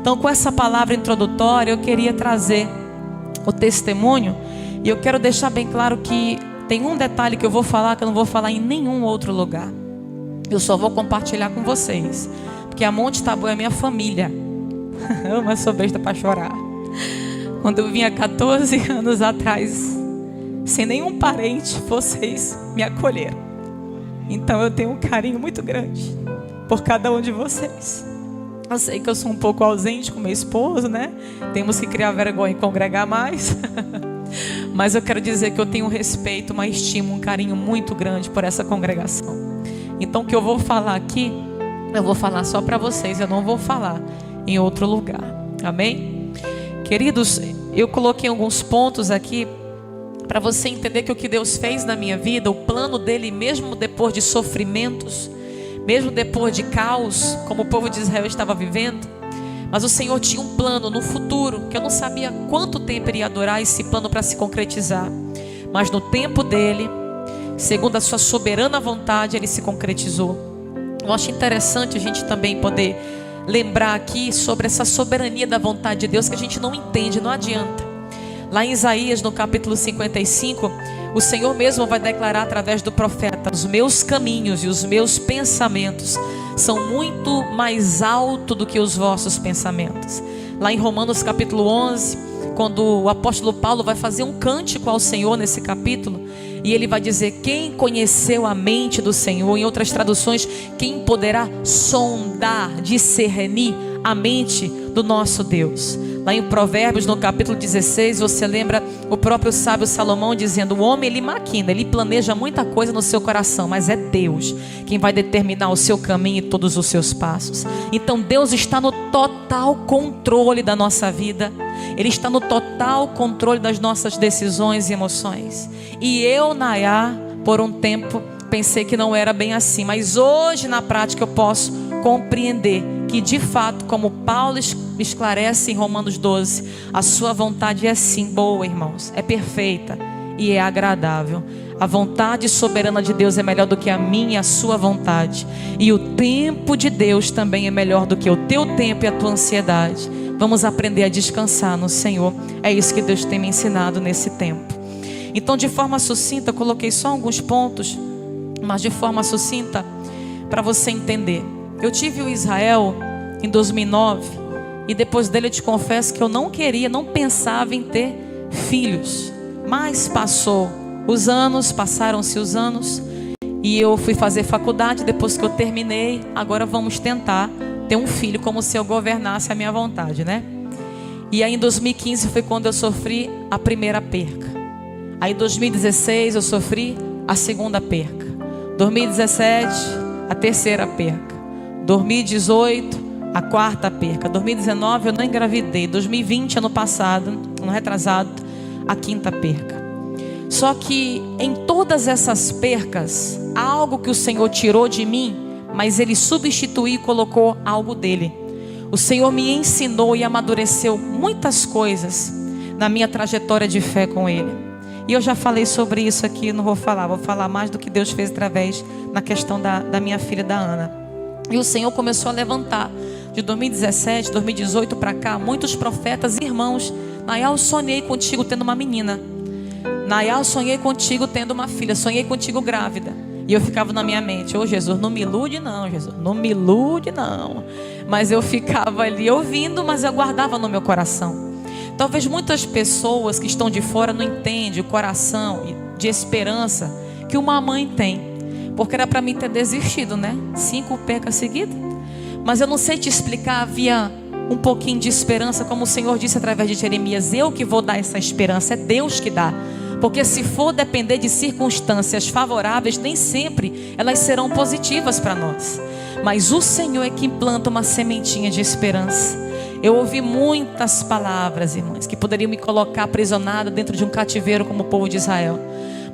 Então, com essa palavra introdutória, eu queria trazer o testemunho. E eu quero deixar bem claro que tem um detalhe que eu vou falar que eu não vou falar em nenhum outro lugar. Eu só vou compartilhar com vocês, porque a Monte Tabu é minha família. Eu sou besta para chorar. Quando eu vinha 14 anos atrás, sem nenhum parente, vocês me acolheram. Então eu tenho um carinho muito grande por cada um de vocês. Eu sei que eu sou um pouco ausente com meu esposo, né? Temos que criar vergonha e congregar mais. Mas eu quero dizer que eu tenho um respeito, uma estima, um carinho muito grande por essa congregação. Então o que eu vou falar aqui, eu vou falar só para vocês. Eu não vou falar em outro lugar. Amém? Queridos, eu coloquei alguns pontos aqui para você entender que o que Deus fez na minha vida, o plano dele, mesmo depois de sofrimentos, mesmo depois de caos, como o povo de Israel estava vivendo, mas o Senhor tinha um plano no futuro, que eu não sabia quanto tempo iria durar esse plano para se concretizar, mas no tempo dele, segundo a sua soberana vontade, ele se concretizou. Eu acho interessante a gente também poder lembrar aqui sobre essa soberania da vontade de Deus, que a gente não entende, não adianta. Lá em Isaías, no capítulo 55, o Senhor mesmo vai declarar através do profeta: os meus caminhos e os meus pensamentos são muito mais altos do que os vossos pensamentos. Lá em Romanos capítulo 11, quando o apóstolo Paulo vai fazer um cântico ao Senhor nesse capítulo, e ele vai dizer: quem conheceu a mente do Senhor? Em outras traduções, quem poderá sondar, discernir a mente do nosso Deus? Lá em Provérbios, no capítulo 16, você lembra o próprio sábio Salomão dizendo: o homem, ele maquina, ele planeja muita coisa no seu coração, mas é Deus quem vai determinar o seu caminho e todos os seus passos. Então Deus está no total controle da nossa vida. Ele está no total controle das nossas decisões e emoções. E eu, Nayá, por um tempo pensei que não era bem assim, mas hoje na prática eu posso compreender que de fato, como Paulo esclarece em Romanos 12, a sua vontade é sim boa, irmãos, é perfeita e é agradável. A vontade soberana de Deus é melhor do que a minha e a sua vontade, e o tempo de Deus também é melhor do que o teu tempo e a tua ansiedade. Vamos aprender a descansar no Senhor. É isso que Deus tem me ensinado nesse tempo. Então, de forma sucinta, eu coloquei só alguns pontos, mas de forma sucinta, para você entender. Eu tive o Israel em 2009, e depois dele eu te confesso que eu não pensava em ter filhos. Mas passaram-se os anos, e eu fui fazer faculdade. Depois que eu terminei, agora vamos tentar ter um filho, como se eu governasse a minha vontade, né? E aí em 2015 foi quando eu sofri a primeira perca. Aí em 2016 eu sofri a segunda perca. 2017 a terceira perca. 2018 a quarta perca. 2019 eu não engravidei. 2020, ano passado, ano retrasado, a quinta perca. Só que em todas essas percas, há algo que o Senhor tirou de mim, mas Ele substituiu e colocou algo dele. O Senhor me ensinou e amadureceu muitas coisas na minha trajetória de fé com Ele. E eu já falei sobre isso aqui, não vou falar mais do que Deus fez através na questão da minha filha, da Ana. E o Senhor começou a levantar, de 2017, 2018 para cá, muitos profetas e irmãos. Nayá, eu sonhei contigo tendo uma menina. Nayá, eu sonhei contigo tendo uma filha. Sonhei contigo grávida. E eu ficava na minha mente: ô Jesus, não me ilude não, Jesus, não me ilude não. Mas eu ficava ali ouvindo, mas eu guardava no meu coração. Talvez muitas pessoas que estão de fora não entendem o coração de esperança que uma mãe tem, porque era para mim ter desistido, né? 5 percas seguidas. Mas eu não sei te explicar, havia um pouquinho de esperança, como o Senhor disse através de Jeremias: eu que vou dar essa esperança, é Deus que dá. Porque se for depender de circunstâncias favoráveis, nem sempre elas serão positivas para nós. Mas o Senhor é que planta uma sementinha de esperança. Eu ouvi muitas palavras, irmãs, que poderiam me colocar aprisionada dentro de um cativeiro como o povo de Israel.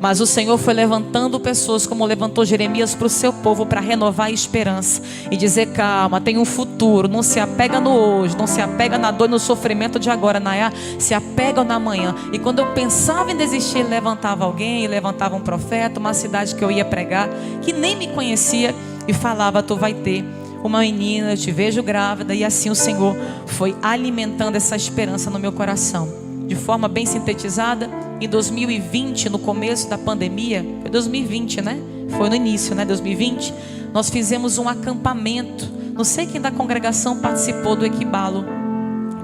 Mas o Senhor foi levantando pessoas, como levantou Jeremias para o seu povo, para renovar a esperança e dizer: calma, tem um futuro. Não se apega no hoje, não se apega na dor e no sofrimento de agora, Nayá, se apega na manhã. E quando eu pensava em desistir, levantava alguém, levantava um profeta, uma cidade que eu ia pregar, que nem me conhecia, e falava: tu vai ter uma menina, eu te vejo grávida. E assim o Senhor foi alimentando essa esperança no meu coração. De forma bem sintetizada, em 2020, no começo da pandemia, foi 2020, né? Foi no início, né? 2020, nós fizemos um acampamento. Não sei quem da congregação participou do Equibalo.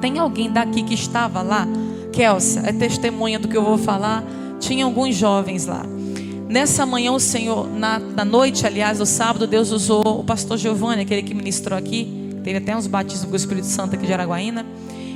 Tem alguém daqui que estava lá? Kelsa, é testemunha do que eu vou falar. Tinha alguns jovens lá. Nessa manhã o Senhor, na noite, aliás, do sábado, Deus usou o pastor Giovanni, aquele que ministrou aqui. Teve até uns batismos com o Espírito Santo aqui de Araguaína.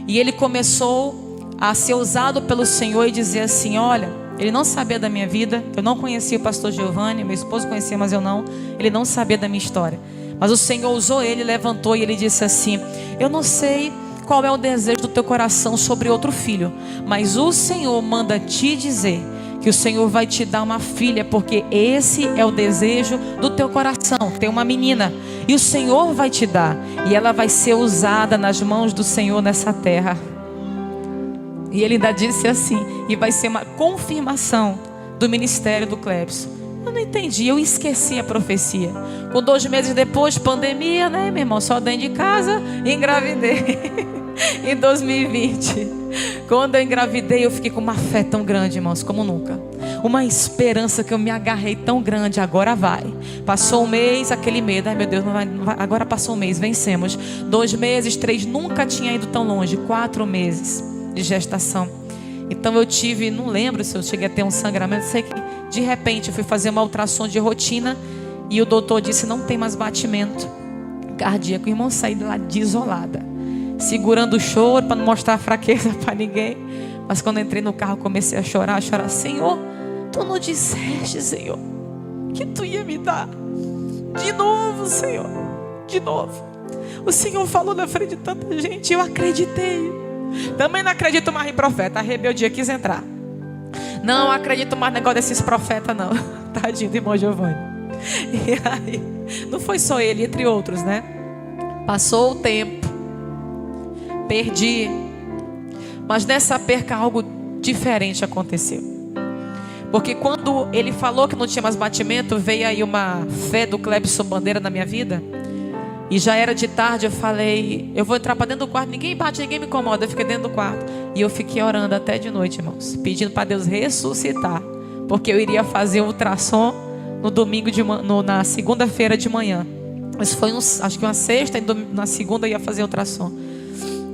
E ele começou a ser usado pelo Senhor e dizer assim: olha, ele não sabia da minha vida. Eu não conhecia o pastor Giovanni, meu esposo conhecia, mas eu não. Ele não sabia da minha história. Mas o Senhor usou ele, levantou e ele disse assim: eu não sei qual é o desejo do teu coração sobre outro filho, mas o Senhor manda te dizer que o Senhor vai te dar uma filha, porque esse é o desejo do teu coração. Tem uma menina e o Senhor vai te dar, e ela vai ser usada nas mãos do Senhor nessa terra. E ele ainda disse assim: e vai ser uma confirmação do ministério do Clebson. Eu não entendi, eu esqueci a profecia. Com 2 meses depois, pandemia, né, meu irmão? Só dentro de casa, engravidei. Em 2020, quando eu engravidei, eu fiquei com uma fé tão grande, irmãos, como nunca. Uma esperança que eu me agarrei tão grande. Agora vai. Passou um mês, aquele medo. Ai meu Deus, não vai. Agora passou um mês, vencemos. 2 meses, 3, nunca tinha ido tão longe. 4 meses de gestação. Então eu tive, não lembro se eu cheguei a ter um sangramento. Sei que de repente eu fui fazer uma ultrassom de rotina e o doutor disse: não tem mais batimento cardíaco. O irmão saiu de lá desolada, segurando o choro para não mostrar fraqueza para ninguém. Mas quando eu entrei no carro, comecei a chorar. Senhor, tu não disseste, Senhor, que tu ia me dar de novo, Senhor, de novo. O Senhor falou na frente de tanta gente, eu acreditei. Também não acredito mais em profeta. A rebeldia quis entrar. Não acredito mais no negócio desses profetas, não. Tadinho do irmão Giovanni. E aí, não foi só ele, entre outros, né? Passou o tempo, perdi. Mas nessa perca algo diferente aconteceu. Porque quando ele falou que não tinha mais batimento, veio aí uma fé do Clebson Bandeira na minha vida. E já era de tarde, eu falei: eu vou entrar para dentro do quarto, ninguém bate, ninguém me incomoda. Eu fiquei dentro do quarto. E eu fiquei orando até de noite, irmãos, pedindo para Deus ressuscitar. Porque eu iria fazer um ultrassom no domingo na segunda-feira de manhã. Mas foi acho que uma sexta, e na segunda eu ia fazer ultrassom.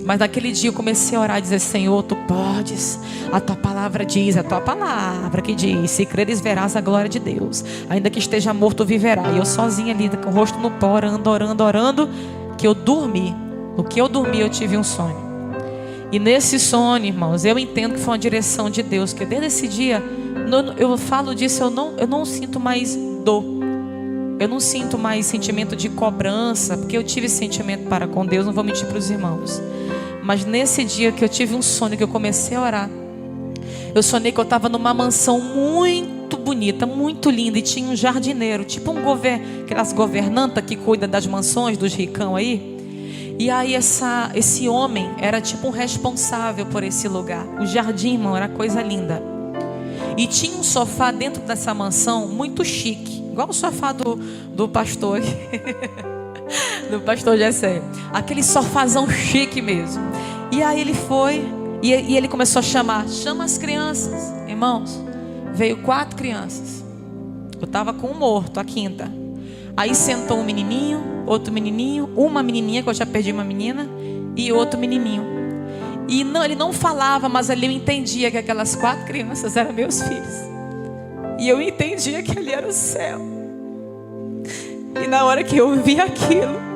Mas naquele dia eu comecei a orar e dizer: Senhor, tu podes. A tua palavra diz, a tua palavra que diz: se creres verás a glória de Deus. Ainda que esteja morto, viverá. E eu sozinha ali, com o rosto no pó, orando. Que eu dormi. No que eu dormi, eu tive um sonho. E nesse sonho, irmãos, eu entendo que foi uma direção de Deus. Que desde esse dia, eu falo disso, eu não sinto mais dor. Eu não sinto mais sentimento de cobrança, porque eu tive sentimento para com Deus, não vou mentir para os irmãos. Mas nesse dia que eu tive um sonho, que eu comecei a orar, eu sonhei que eu estava numa mansão muito bonita, muito linda, e tinha um jardineiro, tipo aquelas governantas que cuidam das mansões, dos ricão aí. E aí esse homem era tipo um responsável por esse lugar. O jardim, irmão, era coisa linda. E tinha um sofá dentro dessa mansão muito chique, igual o sofá do pastor do pastor Jessé. Aquele sofazão chique mesmo. E aí ele foi e ele começou a chama as crianças. Irmãos, veio 4 crianças. Eu estava com um morto, a quinta. Aí sentou um menininho, outro menininho, uma menininha, que eu já perdi uma menina, e outro menininho. E não, ele não falava, mas ali eu entendia que aquelas 4 crianças eram meus filhos. E eu entendia que ali era o céu. E na hora que eu vi aquilo,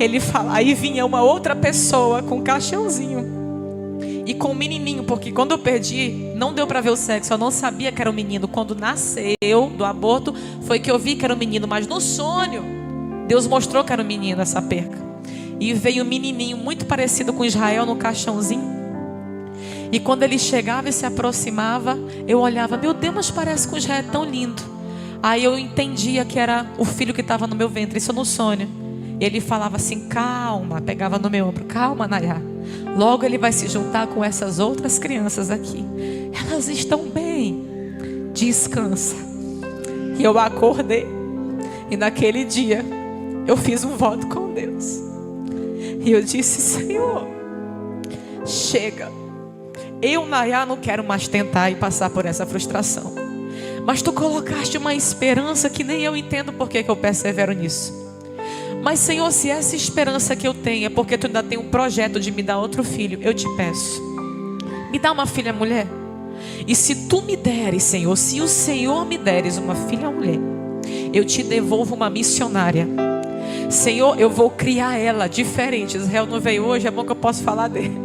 ele fala, aí vinha uma outra pessoa com um caixãozinho e com um menininho, porque quando eu perdi, não deu para ver o sexo, eu não sabia que era um menino. Quando nasceu do aborto, foi que eu vi que era um menino, mas no sonho, Deus mostrou que era um menino essa perca. E veio um menininho muito parecido com Israel no caixãozinho. E quando ele chegava e se aproximava, eu olhava, meu Deus, mas parece com Israel, é tão lindo. Aí eu entendia que era o filho que estava no meu ventre, isso no sonho. E ele falava assim, calma, pegava no meu ombro, calma, Nayá. Logo ele vai se juntar com essas outras crianças aqui. Elas estão bem, descansa. E eu acordei. E naquele dia, eu fiz um voto com Deus. E eu disse: Senhor, chega. Eu, Nayá, não quero mais tentar e passar por essa frustração. Mas tu colocaste uma esperança que nem eu entendo por que eu persevero nisso. Mas, Senhor, se essa esperança que eu tenho é porque tu ainda tem um projeto de me dar outro filho, eu te peço, me dá uma filha mulher. E se tu me deres, Senhor, se o Senhor me deres uma filha mulher, eu te devolvo uma missionária. Senhor, eu vou criar ela diferente. Israel não veio hoje, é bom que eu posso falar dele.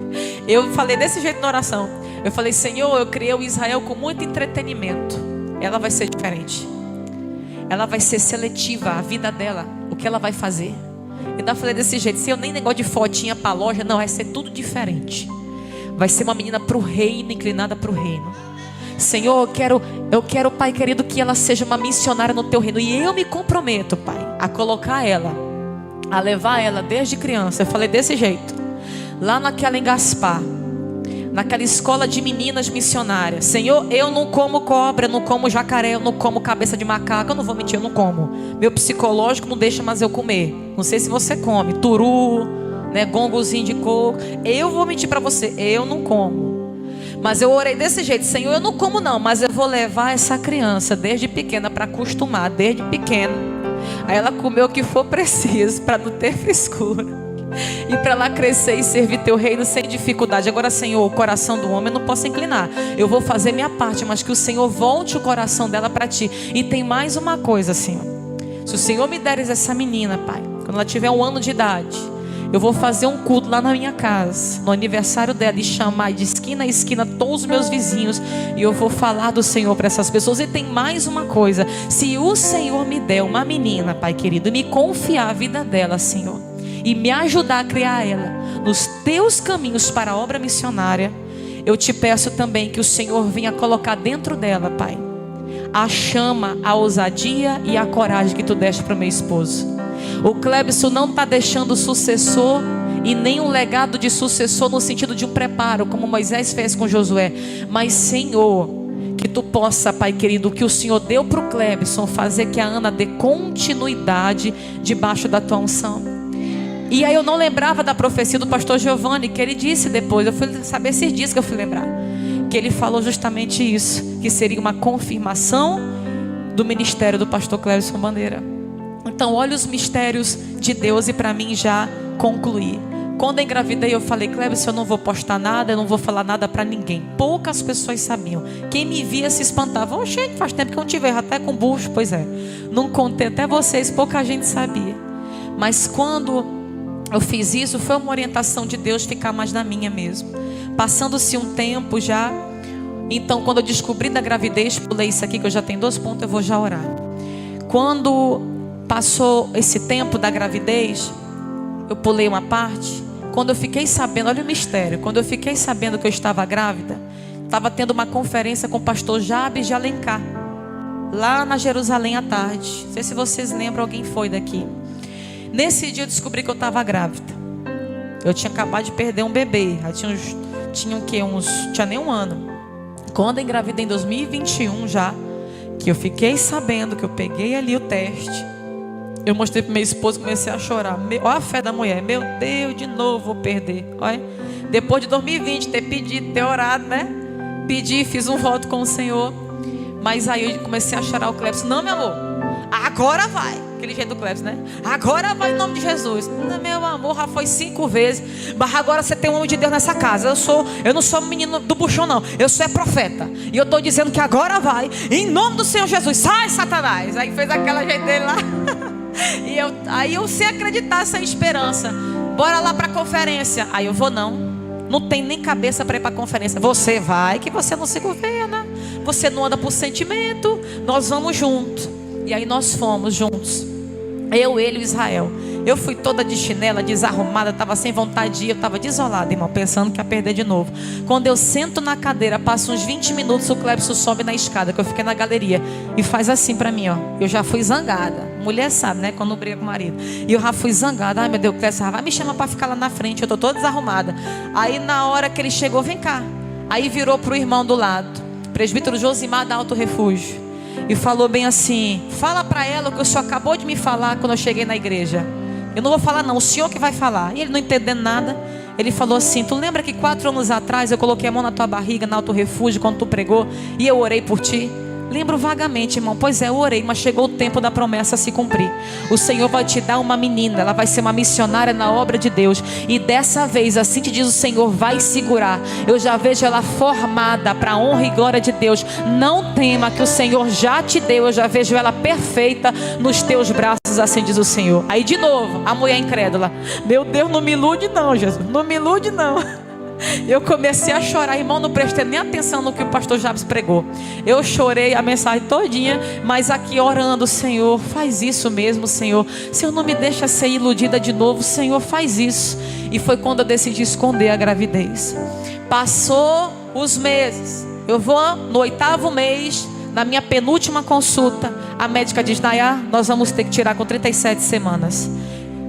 Eu falei desse jeito na oração. Eu falei: Senhor, eu criei o Israel com muito entretenimento. Ela vai ser diferente. Ela vai ser seletiva, a vida dela, o que ela vai fazer. Eu ainda falei desse jeito: Senhor, nem negócio de fotinha para loja, não, vai ser tudo diferente. Vai ser uma menina para o reino, inclinada para o reino. Senhor, eu quero, Pai querido, que ela seja uma missionária no teu reino. E eu me comprometo, Pai, a colocar ela, a levar ela desde criança. Eu falei desse jeito, lá naquela em Gaspar, naquela escola de meninas missionárias. Senhor, eu não como cobra, eu não como jacaré, eu não como cabeça de macaco. Eu não vou mentir, eu não como. Meu psicológico não deixa mais eu comer. Não sei se você come turu, né, gongozinho de coco. Eu vou mentir para você, eu não como. Mas eu orei desse jeito: Senhor, eu não como não, mas eu vou levar essa criança desde pequena para acostumar, desde pequena. Aí ela comeu o que for preciso para não ter frescura. E para ela crescer e servir teu reino sem dificuldade. Agora, Senhor, o coração do homem eu não posso inclinar. Eu vou fazer minha parte, mas que o Senhor volte o coração dela para ti. E tem mais uma coisa, Senhor. Se o Senhor me deres essa menina, Pai, quando ela tiver 1 ano de idade, eu vou fazer um culto lá na minha casa, no aniversário dela, e chamar de esquina a esquina todos os meus vizinhos, e eu vou falar do Senhor para essas pessoas. E tem mais uma coisa: se o Senhor me der uma menina, Pai querido, e me confiar a vida dela, Senhor, e me ajudar a criar ela nos teus caminhos para a obra missionária, eu te peço também que o Senhor venha colocar dentro dela, Pai, a chama, a ousadia e a coragem que tu deste para o meu esposo. O Clebson não está deixando sucessor e nem um legado de sucessor no sentido de um preparo, como Moisés fez com Josué. Mas, Senhor, que tu possa, Pai querido, que o Senhor deu para o Clebson, fazer que a Ana dê continuidade debaixo da tua unção. E aí eu não lembrava da profecia do pastor Giovanni, que ele disse depois. Eu fui saber esses dias que eu fui lembrar, que ele falou justamente isso, que seria uma confirmação do ministério do pastor Clebson Bandeira. Então, olha os mistérios de Deus. E para mim já concluir, quando eu engravidei, eu falei: Clebson, eu não vou postar nada, eu não vou falar nada para ninguém. Poucas pessoas sabiam. Quem me via se espantava: oxe, faz tempo que eu não te vejo, até com bucho. Pois é, não contei até vocês, pouca gente sabia. Mas quando eu fiz isso, foi uma orientação de Deus ficar mais na minha mesmo. Passando-se um tempo já, então quando eu descobri da gravidez, pulei isso aqui que eu já tenho 2 pontos, eu vou já orar. Quando passou esse tempo da gravidez, eu pulei uma parte. Quando eu fiquei sabendo, olha o mistério, quando eu fiquei sabendo que eu estava grávida, estava tendo uma conferência com o pastor Jabes de Alencar, lá na Jerusalém à tarde. Não sei se vocês lembram, alguém foi daqui. Nesse dia eu descobri que eu estava grávida. Eu tinha acabado de perder um bebê. Tinha nem 1 ano. Quando eu engravidei em 2021 já, que eu fiquei sabendo que eu peguei ali o teste, eu mostrei para minha esposa e comecei a chorar. Olha a fé da mulher: meu Deus, de novo vou perder. Olha, depois de 2020 ter pedido, ter orado, né? Pedi, fiz um voto com o Senhor. Mas aí eu comecei a chorar. O Clebson: não, meu amor, agora vai. Aquele jeito do Clebson, né? Agora vai em nome de Jesus. Não, meu amor, já foi 5 vezes. Mas agora você tem um homem de Deus nessa casa. Eu não sou menino do buchão, não. Eu sou profeta. E eu estou dizendo que agora vai, em nome do Senhor Jesus. Sai, Satanás. Aí fez aquela jeito dele lá. Aí eu sem acreditar, sem esperança. Bora lá para a conferência. Aí eu vou: não tem nem cabeça para ir para a conferência. Você vai, que você não se governa, você não anda por sentimento. Nós vamos juntos. E aí nós fomos juntos, eu, ele e o Israel. Eu fui toda de chinela, desarrumada, estava sem vontade de ir. Eu estava desolada, irmão, pensando que ia perder de novo. Quando eu sento na cadeira, passa uns 20 minutos, o Clebson sobe na escada, que eu fiquei na galeria, e faz assim para mim, ó. Eu já fui zangada. Mulher sabe, né, quando briga com o marido. E eu já fui zangada. Ai, meu Deus, o Clebson vai me chamar para ficar lá na frente. Eu estou toda desarrumada. Aí na hora que ele chegou: vem cá. Aí virou para o irmão do lado, presbítero Josimar da Alto Refúgio. e falou bem assim: fala para ela o que o senhor acabou de me falar quando eu cheguei na igreja. Eu não vou falar não, o senhor que vai falar. E ele não entendendo nada, ele falou assim: tu lembra que 4 anos atrás eu coloquei a mão na tua barriga, na Alto Refúgio, quando tu pregou, e eu orei por ti? Lembro vagamente, irmão. Pois é, eu orei, mas chegou o tempo da promessa a se cumprir. O Senhor vai te dar uma menina, ela vai ser uma missionária na obra de Deus, e dessa vez, assim te diz o Senhor, vai segurar. Eu já vejo ela formada para a honra e glória de Deus. Não tema, que o Senhor já te deu. Eu já vejo ela perfeita nos teus braços, assim diz o Senhor. Aí de novo, a mulher incrédula: meu Deus, não me ilude não, Jesus, não me ilude não. Eu comecei a chorar, irmão, não prestei nem atenção no que o pastor Jabes pregou. Eu chorei a mensagem todinha, mas aqui orando: Senhor, faz isso mesmo, Senhor. Senhor, não me deixa ser iludida de novo, Senhor, faz isso. E foi quando eu decidi esconder a gravidez. Passou os meses, eu vou no 8º mês, na minha penúltima consulta, a médica diz: Nayá, nós vamos ter que tirar com 37 semanas.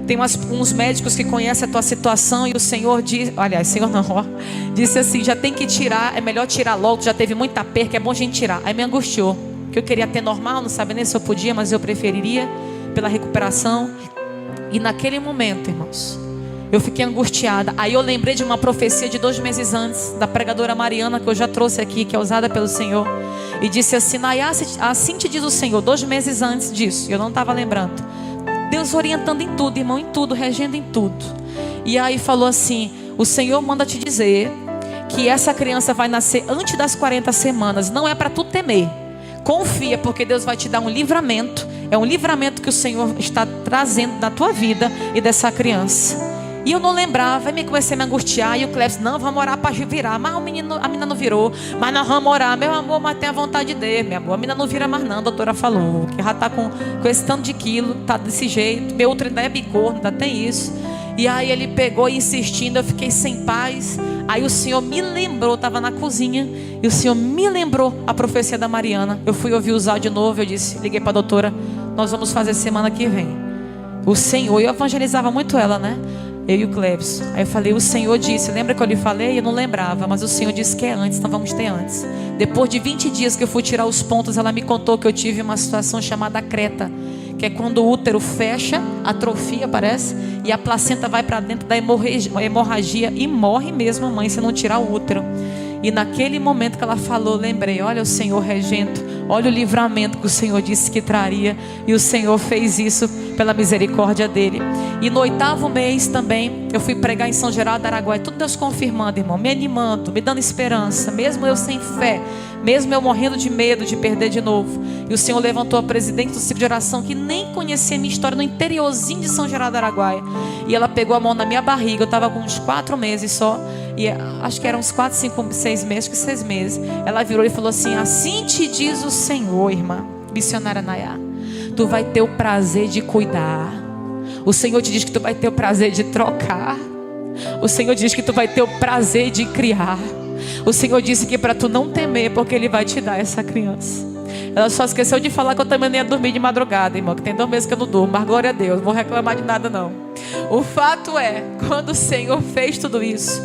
Tem uns médicos que conhecem a tua situação, e o Senhor diz, aliás, Senhor não, ó, disse assim: já tem que tirar, é melhor tirar logo, já teve muita perca, é bom a gente tirar. Aí me angustiou, que eu queria ter normal, não sabia nem se eu podia, mas eu preferiria pela recuperação. E naquele momento, irmãos, eu fiquei angustiada. Aí eu lembrei de uma profecia de 2 meses antes, da pregadora Mariana, que eu já trouxe aqui, que é usada pelo Senhor, e disse assim: Nayá, assim te diz o Senhor, 2 meses antes disso, eu não estava lembrando. Deus orientando em tudo, irmão, em tudo, regendo em tudo. E aí falou assim: o Senhor manda te dizer que essa criança vai nascer antes das 40 semanas. Não é para tu temer, confia, porque Deus vai te dar um livramento. É um livramento que o Senhor está trazendo na tua vida e dessa criança. E eu não lembrava, aí comecei a me angustiar. E o Cleves: não, vamos orar para virar. Mas a menina não virou. Mas nós vamos orar, meu amor, mas tem a vontade de Deus, meu amor. A menina não vira mais não, a doutora falou, que já está com esse tanto de quilo, tá desse jeito. Meu outro ainda é bicorno, ainda tem isso. E aí ele pegou insistindo, eu fiquei sem paz. Aí o Senhor me lembrou, estava na cozinha, e o Senhor me lembrou a profecia da Mariana. Eu fui ouvir usar de novo, eu disse, liguei para a doutora: nós vamos fazer semana que vem. O Senhor, eu evangelizava muito ela, né? Eu e o Cleves. Aí eu falei: o Senhor disse, lembra que eu lhe falei? Eu não lembrava, mas o Senhor disse que é antes, então vamos ter antes. Depois de 20 dias que eu fui tirar os pontos, ela me contou que eu tive uma situação chamada creta, que é quando o útero fecha, atrofia, parece, e a placenta vai para dentro da hemorragia e morre mesmo a mãe se não tirar o útero. E naquele momento que ela falou, lembrei: olha o Senhor regendo, olha o livramento que o Senhor disse que traria. E o Senhor fez isso pela misericórdia dele. E no 8º mês também, eu fui pregar em São Geraldo do Araguaia. Tudo Deus confirmando, irmão, me animando, me dando esperança, mesmo eu sem fé, mesmo eu morrendo de medo de perder de novo. E o Senhor levantou a presidente do ciclo de oração, que nem conhecia a minha história, no interiorzinho de São Geraldo do Araguaia. E ela pegou a mão na minha barriga, eu estava com uns 4 meses só. E acho que eram uns 4, 5, 6 meses, acho que 6 meses. Ela virou e falou assim: assim te diz o Senhor, irmã missionária Nayá, tu vai ter o prazer de cuidar. O Senhor te diz que tu vai ter o prazer de trocar. O Senhor diz que tu vai ter o prazer de criar. O Senhor disse que para tu não temer, porque Ele vai te dar essa criança. Ela só esqueceu de falar que eu também nem ia dormir de madrugada, irmão, que tem 2 meses que eu não durmo, mas glória a Deus, não vou reclamar de nada não. O fato é, quando o Senhor fez tudo isso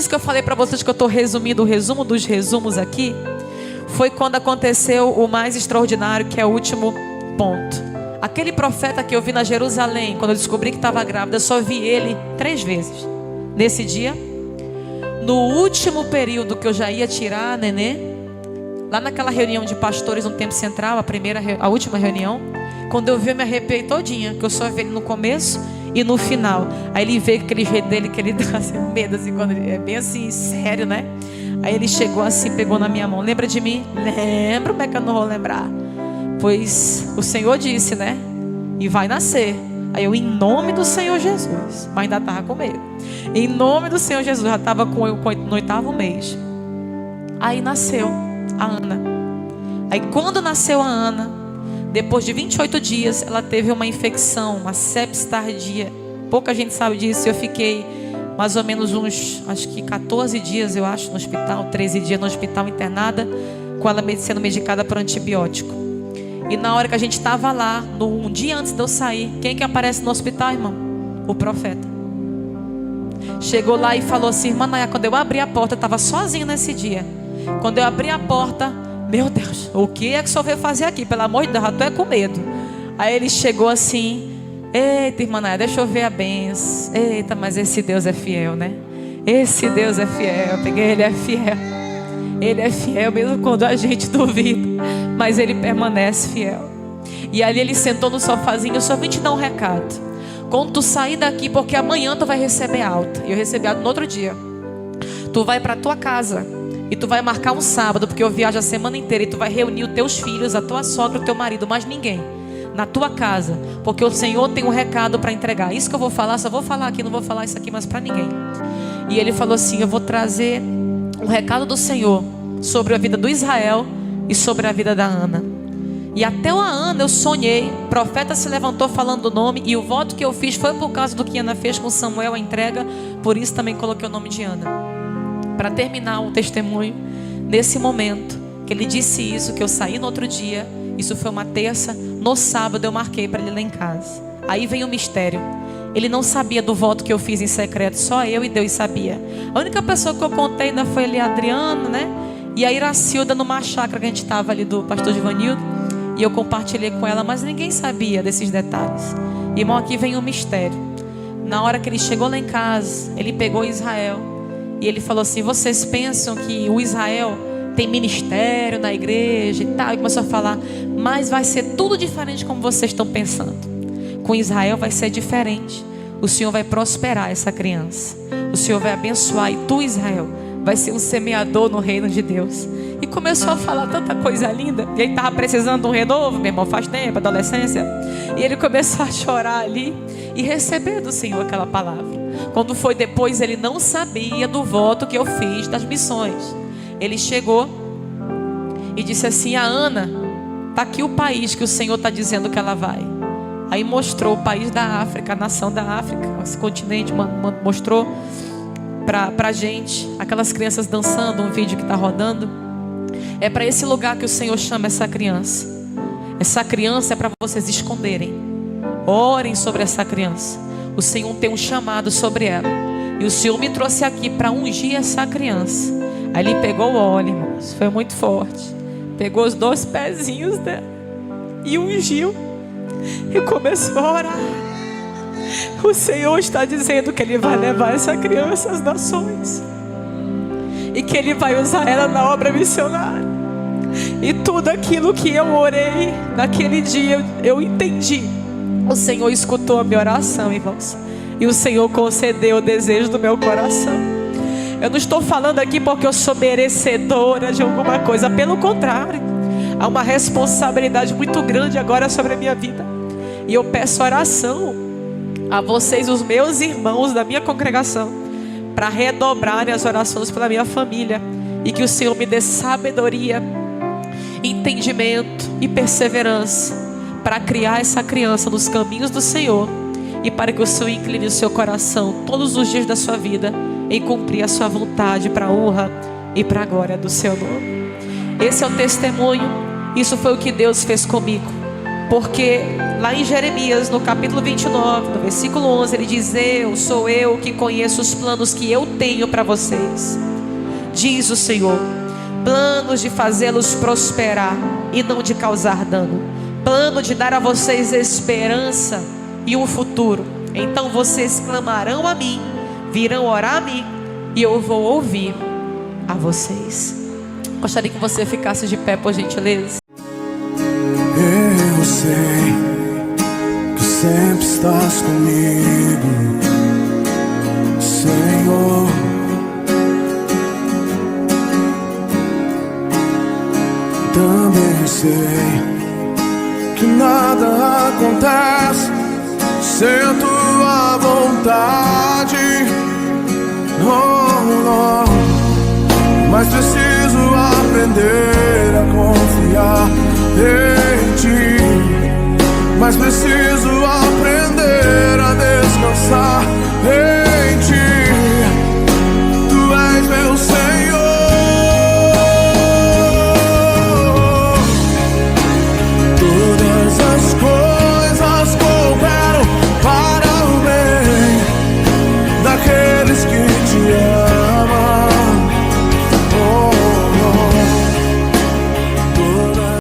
que eu falei para vocês, que eu estou resumindo o resumo dos resumos aqui, foi quando aconteceu o mais extraordinário, que é o último ponto. Aquele profeta que eu vi na Jerusalém, quando eu descobri que estava grávida, eu só vi ele 3 vezes. Nesse dia, no último período que eu já ia tirar a nenê, lá naquela reunião de pastores no Tempo Central, a última reunião, quando eu vi, eu me arrepiei todinha, que eu só vi ele no começo e no final. Aí ele veio com aquele jeito dele, que ele dá assim, medo, assim, quando ele é bem assim, sério, né? Aí ele chegou assim, pegou na minha mão: lembra de mim? Lembro, como é que eu não vou lembrar? Pois o Senhor disse, né? E vai nascer. Aí eu, em nome do Senhor Jesus, mas ainda estava com medo. Em nome do Senhor Jesus, já estava no 8º mês. Aí nasceu a Ana. Aí quando nasceu a Ana, depois de 28 dias, ela teve uma infecção, uma sepsis tardia. Pouca gente sabe disso. Eu fiquei mais ou menos uns, acho que 14 dias, eu acho, no hospital, 13 dias no hospital internada, com ela sendo medicada por antibiótico. E na hora que a gente estava lá, um dia antes de eu sair, quem que aparece no hospital, irmão? O profeta. Chegou lá e falou assim: irmã Nayá, quando eu abri a porta, eu estava sozinha nesse dia. Quando eu abri a porta, Meu Deus, o que é que o senhor veio fazer aqui? Pelo amor de Deus, eu tô é com medo. Aí ele chegou assim: eita, irmã Naya, deixa eu ver a benção. Eita, mas esse Deus é fiel, né? Esse Deus é fiel. Eu peguei, ele é fiel. Ele é fiel mesmo quando a gente duvida, mas ele permanece fiel. E ali ele sentou no sofazinho. Eu só vim te dar um recado. Quando tu sair daqui, porque amanhã tu vai receber alta. E eu recebi alta no outro dia. Tu vai para tua casa e tu vai marcar um sábado, porque eu viajo a semana inteira. E tu vai reunir os teus filhos, a tua sogra, o teu marido, mais ninguém, na tua casa, porque o Senhor tem um recado para entregar. Isso que eu vou falar, só vou falar aqui, não vou falar isso aqui mais para ninguém. E ele falou assim: eu vou trazer um recado do Senhor sobre a vida do Israel e sobre a vida da Ana. E até a Ana eu sonhei, o profeta se levantou falando o nome, e o voto que eu fiz foi por causa do que Ana fez com Samuel, a entrega. Por isso também coloquei o nome de Ana, para terminar o testemunho. Nesse momento que ele disse isso, que eu saí no outro dia, isso foi uma terça, no sábado eu marquei para ele lá em casa. Aí vem o mistério. Ele não sabia do voto que eu fiz em secreto, só eu e Deus sabia. A única pessoa que eu contei ainda foi ali a Adriana, né? E a Iracilda, numa chácara que a gente estava ali do pastor Givanildo. E eu compartilhei com ela, mas ninguém sabia desses detalhes. Irmão, aqui vem o mistério. Na hora que ele chegou lá em casa, ele pegou Israel e ele falou assim: vocês pensam que o Israel tem ministério na igreja e tal? E começou a falar: mas vai ser tudo diferente como vocês estão pensando. Com Israel vai ser diferente. O Senhor vai prosperar essa criança. O Senhor vai abençoar. E tu, Israel, vai ser um semeador no reino de Deus. E começou a falar tanta coisa linda. E ele estava precisando de um renovo, meu irmão, faz tempo, adolescência. E ele começou a chorar ali e receber do Senhor aquela palavra. Quando foi depois, ele não sabia do voto que eu fiz das missões. Ele chegou e disse assim: a Ana, está aqui o país que o Senhor está dizendo que ela vai. Aí mostrou o país da África, a nação da África, esse continente, mostrou para a gente, aquelas crianças dançando, um vídeo que está rodando. É para esse lugar que o Senhor chama essa criança. Essa criança é para vocês esconderem. Orem sobre essa criança. O Senhor tem um chamado sobre ela. E o Senhor me trouxe aqui para ungir essa criança. Aí ele pegou o óleo, irmãos, foi muito forte. Pegou os 2 pezinhos dela e ungiu. E começou a orar. O Senhor está dizendo que Ele vai levar essa criança às nações. E que Ele vai usar ela na obra missionária. E tudo aquilo que eu orei naquele dia, eu entendi. O Senhor escutou a minha oração, irmãos. E o Senhor concedeu o desejo do meu coração. Eu não estou falando aqui porque eu sou merecedora de alguma coisa. Pelo contrário, há uma responsabilidade muito grande agora sobre a minha vida. E eu peço oração a vocês, os meus irmãos da minha congregação, para redobrarem as orações pela minha família. E que o Senhor me dê sabedoria, entendimento e perseverança para criar essa criança nos caminhos do Senhor. E para que o Senhor incline o seu coração todos os dias da sua vida em cumprir a sua vontade, para a honra e para a glória do seu nome. Esse é o testemunho. Isso foi o que Deus fez comigo. Porque lá em Jeremias, no capítulo 29, no versículo 11, ele diz: sou eu que conheço os planos que eu tenho para vocês, diz o Senhor, planos de fazê-los prosperar e não de causar dano, plano de dar a vocês esperança e um futuro. Então vocês clamarão a mim, virão orar a mim, e eu vou ouvir a vocês. Gostaria que você ficasse de pé, por gentileza. Eu sei que sempre estás comigo, Senhor. Também sei que nada acontece sem tua vontade. Mas preciso aprender a confiar em ti. Mas preciso aprender